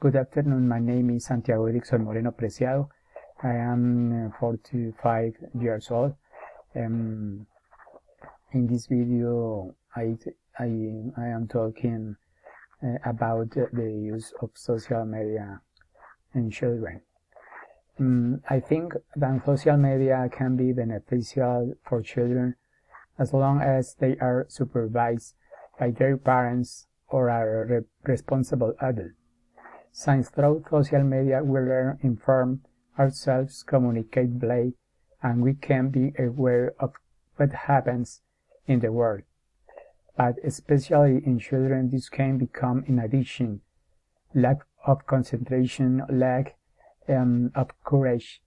Good afternoon, my name is Santiago Erickson Moreno Preciado. I am 45 years old. In this video, I am talking about the use of social media in children. I think that social media can be beneficial for children as long as they are supervised by their parents or a responsible adult. Since through social media we learn, inform ourselves, communicate, play, and we can be aware of what happens in the world. But especially in children, this can become an addiction, lack of concentration, lack of courage.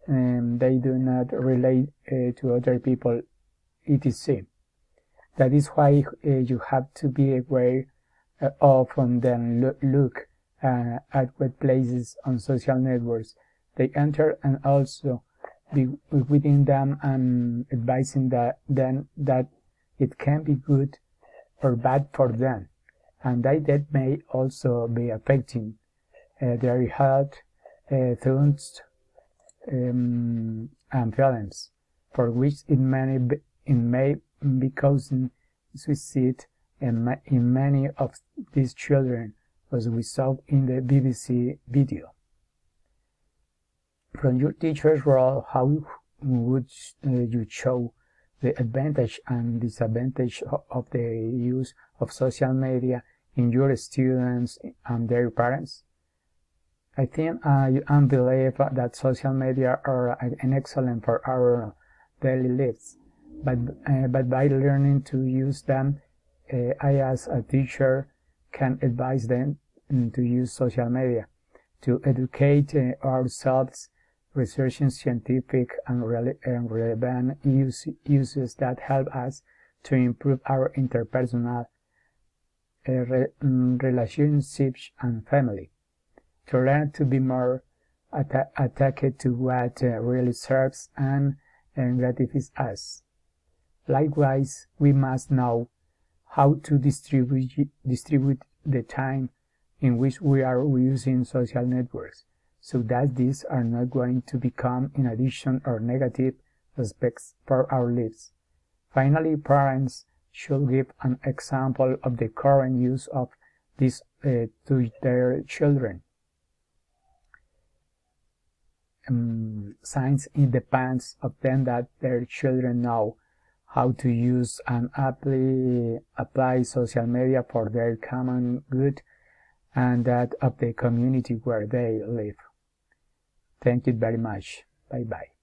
They do not relate to other people, etc. That is why you have to be aware of and then look at what places on social networks they enter, and also be within them and advising them that it can be good or bad for them, and that may also be affecting their health, thoughts, and feelings, for which it may be causing suicide in many of these children, as we saw in the BBC video. From your teacher's role, how would you show the advantage and disadvantage of the use of social media in your students and their parents? I think I believe that social media are an excellent for our daily lives, but by learning to use them, I as a teacher can advise them to use social media to educate ourselves, researching scientific and relevant uses that help us to improve our interpersonal relationships and family, to learn to be more attached to what really serves and gratifies us. Likewise, we must know how to distribute the time in which we are using social networks, so that these are not going to become in addition or negative aspects for our lives. Finally, parents should give an example of the current use of this to their children, since it depends on them that their children know how to use and apply social media for their common good and that of the community where they live. Thank you very much. Bye-bye.